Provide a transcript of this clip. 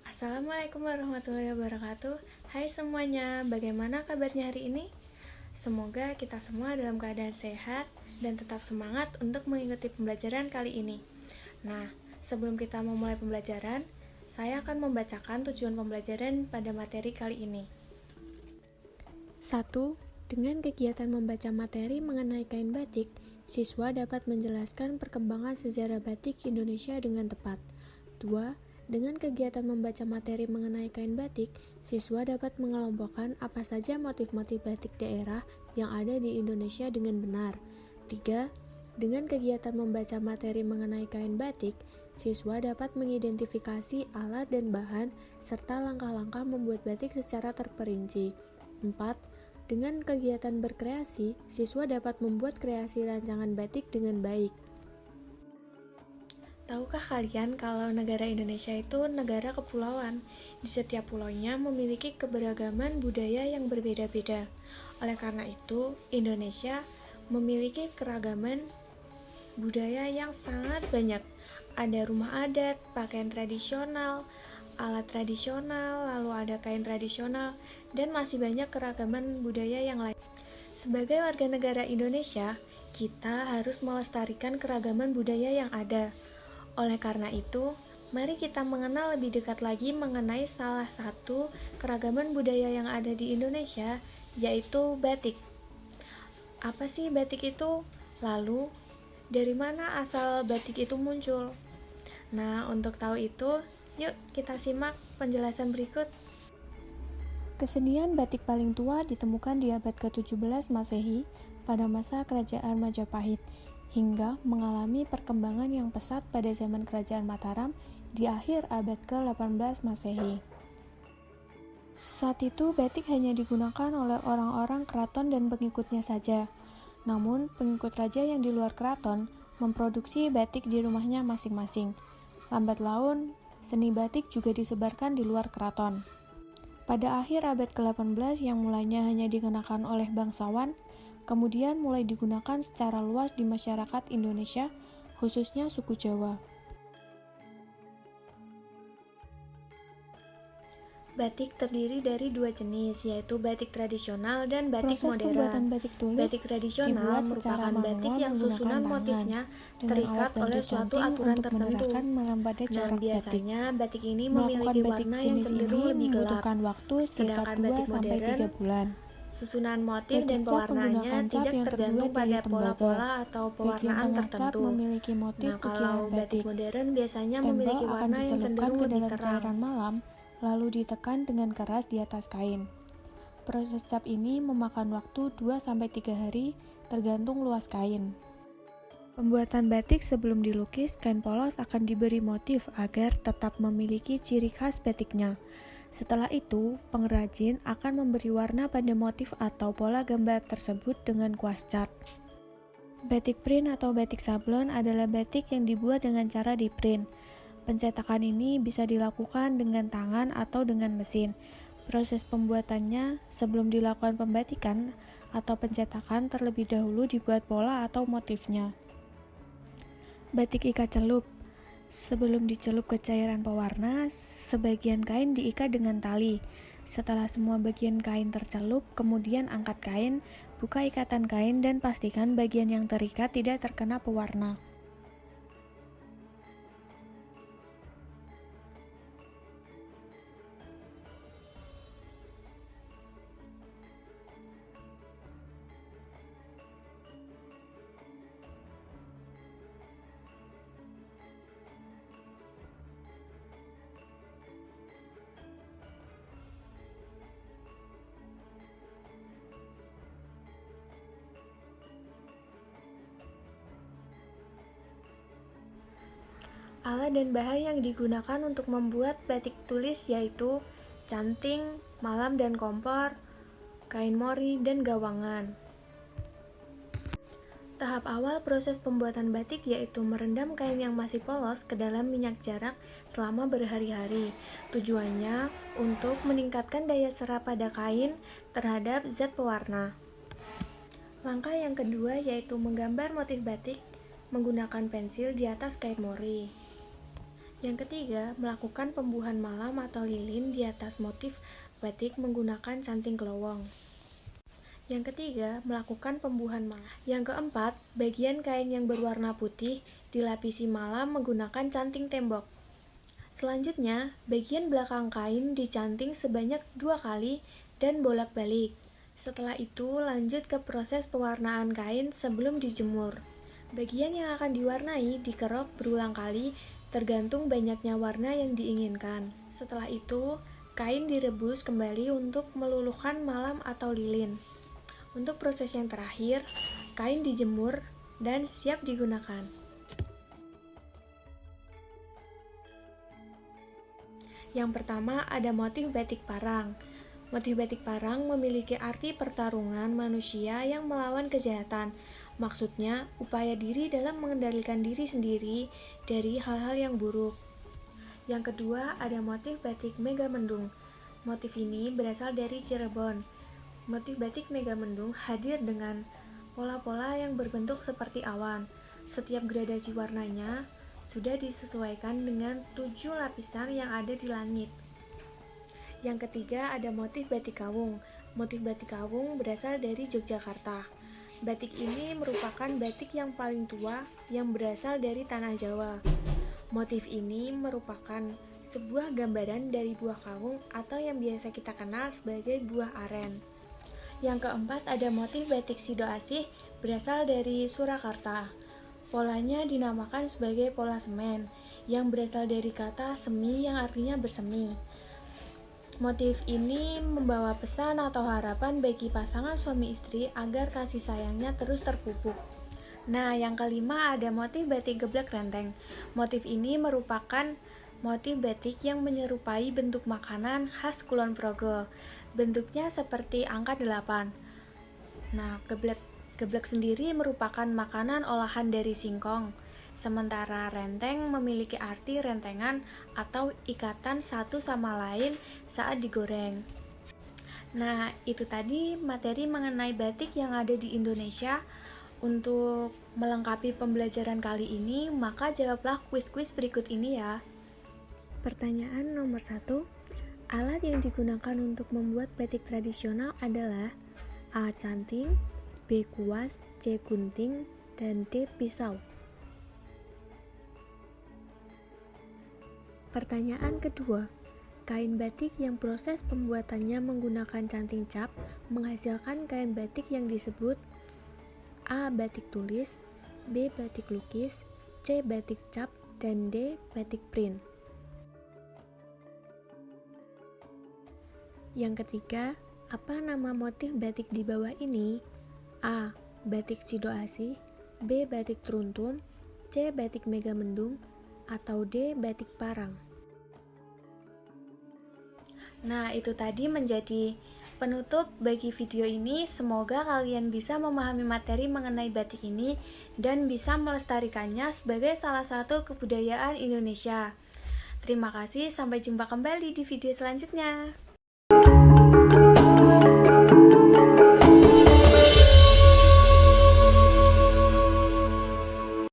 Assalamualaikum warahmatullahi wabarakatuh. Hai semuanya, bagaimana kabarnya hari ini? Semoga kita semua dalam keadaan sehat dan tetap semangat untuk mengikuti pembelajaran kali ini. Nah, sebelum kita memulai pembelajaran, saya akan membacakan tujuan pembelajaran pada materi kali ini. 1. Dengan kegiatan membaca materi mengenai kain batik, siswa dapat menjelaskan perkembangan sejarah batik Indonesia dengan tepat. 2. Dengan kegiatan membaca materi mengenai kain batik, siswa dapat mengelompokkan apa saja motif-motif batik daerah yang ada di Indonesia dengan benar. 3. Dengan kegiatan membaca materi mengenai kain batik, siswa dapat mengidentifikasi alat dan bahan serta langkah-langkah membuat batik secara terperinci. 4. Dengan kegiatan berkreasi, siswa dapat membuat kreasi rancangan batik dengan baik. Tahukah kalian kalau negara Indonesia itu negara kepulauan? Di setiap pulaunya memiliki keberagaman budaya yang berbeda-beda. Oleh karena itu, Indonesia memiliki keragaman budaya yang sangat banyak. Ada rumah adat, pakaian tradisional, alat tradisional, lalu ada kain tradisional, dan masih banyak keragaman budaya yang lain. Sebagai warga negara Indonesia, kita harus melestarikan keragaman budaya yang ada. Oleh karena itu, mari kita mengenal lebih dekat lagi mengenai salah satu keragaman budaya yang ada di Indonesia, yaitu batik. Apa sih batik itu? Lalu, dari mana asal batik itu muncul? Nah, untuk tahu itu, yuk kita simak penjelasan berikut. Kesenian batik paling tua ditemukan di abad ke-17 Masehi pada masa Kerajaan Majapahit, hingga mengalami perkembangan yang pesat pada zaman Kerajaan Mataram di akhir abad ke-18 Masehi. Saat itu batik hanya digunakan oleh orang-orang keraton dan pengikutnya saja. Namun, pengikut raja yang di luar keraton memproduksi batik di rumahnya masing-masing. Lambat laun, seni batik juga disebarkan di luar keraton. Pada akhir abad ke-18 yang mulanya hanya dikenakan oleh bangsawan, kemudian mulai digunakan secara luas di masyarakat Indonesia, khususnya suku Jawa. Batik terdiri dari dua jenis, yaitu batik tradisional dan batik modern. Pembuatan batik tulis batik tradisional merupakan batik yang susunan motifnya terikat oleh suatu aturan tertentu. Nah, biasanya batik ini memiliki warna yang cenderung lebih gelap, sedangkan batik modern susunan motif dan pewarnanya tidak tergantung pada pola-pola atau pewarnaan tertentu. Nah, kalau batik modern biasanya memiliki warna yang cenderung lebih terang. Malam, lalu ditekan dengan keras di atas kain. Proses cap ini memakan waktu 2-3 hari tergantung luas kain. Pembuatan batik sebelum dilukis, kain polos akan diberi motif agar tetap memiliki ciri khas batiknya. Setelah itu, pengrajin akan memberi warna pada motif atau pola gambar tersebut dengan kuas cat. Batik print atau batik sablon adalah batik yang dibuat dengan cara di print. Pencetakan ini bisa dilakukan dengan tangan atau dengan mesin. Proses pembuatannya sebelum dilakukan pembatikan atau pencetakan terlebih dahulu dibuat pola atau motifnya. Batik ikat celup. Sebelum dicelup ke cairan pewarna, sebagian kain diikat dengan tali. Setelah semua bagian kain tercelup, kemudian angkat kain, buka ikatan kain dan pastikan bagian yang terikat tidak terkena pewarna. Alat dan bahan yang digunakan untuk membuat batik tulis yaitu canting, malam dan kompor, kain mori, dan gawangan. Tahap awal proses pembuatan batik yaitu merendam kain yang masih polos ke dalam minyak jarak selama berhari-hari. Tujuannya untuk meningkatkan daya serap pada kain terhadap zat pewarna. Langkah yang kedua yaitu menggambar motif batik menggunakan pensil di atas kain mori. Yang ketiga, melakukan pembuahan malam atau lilin di atas motif batik menggunakan canting kelowong. Yang ketiga, melakukan pembuahan malam. Yang keempat, bagian kain yang berwarna putih dilapisi malam menggunakan canting tembok. Selanjutnya, bagian belakang kain dicanting sebanyak 2 kali dan bolak-balik. Setelah itu, lanjut ke proses pewarnaan kain sebelum dijemur. Bagian yang akan diwarnai dikerok berulang kali tergantung banyaknya warna yang diinginkan. Setelah itu, kain direbus kembali untuk meluluhkan malam atau lilin. Untuk proses yang terakhir, kain dijemur dan siap digunakan. Yang pertama ada motif batik parang. Motif batik parang memiliki arti pertarungan manusia yang melawan kejahatan. Maksudnya, upaya diri dalam mengendalikan diri sendiri dari hal-hal yang buruk. Yang kedua, ada motif batik Megamendung. Motif ini berasal dari Cirebon. Motif batik Megamendung hadir dengan pola-pola yang berbentuk seperti awan. Setiap gradasi warnanya sudah disesuaikan dengan 7 lapisan yang ada di langit. Yang ketiga ada motif batik kawung. Motif batik kawung berasal dari Yogyakarta. Batik ini merupakan batik yang paling tua yang berasal dari tanah Jawa. Motif ini merupakan sebuah gambaran dari buah kawung atau yang biasa kita kenal sebagai buah aren. Yang keempat ada motif batik Sidoasih berasal dari Surakarta. Polanya dinamakan sebagai pola semen yang berasal dari kata semi yang artinya bersemi. Motif ini membawa pesan atau harapan bagi pasangan suami istri agar kasih sayangnya terus terpupuk. Nah, yang kelima ada motif batik geblek renteng. Motif ini merupakan motif batik yang menyerupai bentuk makanan khas Kulon Progo. Bentuknya seperti angka 8. Nah, geblek sendiri merupakan makanan olahan dari singkong. Sementara renteng memiliki arti rentengan atau ikatan satu sama lain saat digoreng. Nah, itu tadi materi mengenai batik yang ada di Indonesia. Untuk melengkapi pembelajaran kali ini, maka jawablah kuis-kuis berikut ini ya. Pertanyaan nomor 1. Alat yang digunakan untuk membuat batik tradisional adalah A. Canting, B. Kuas, C. Gunting, dan D. Pisau. Pertanyaan kedua, kain batik yang proses pembuatannya menggunakan canting cap menghasilkan kain batik yang disebut A. Batik tulis, B. Batik lukis, C. Batik cap, dan D. Batik print. Yang ketiga, apa nama motif batik di bawah ini? A. Batik Sidoasih, B. Batik Truntum, C. Batik Megamendung, atau D. Batik Parang. Nah, itu tadi menjadi penutup bagi video ini. Semoga kalian bisa memahami materi mengenai batik ini dan bisa melestarikannya sebagai salah satu kebudayaan Indonesia. Terima kasih, sampai jumpa kembali di video selanjutnya.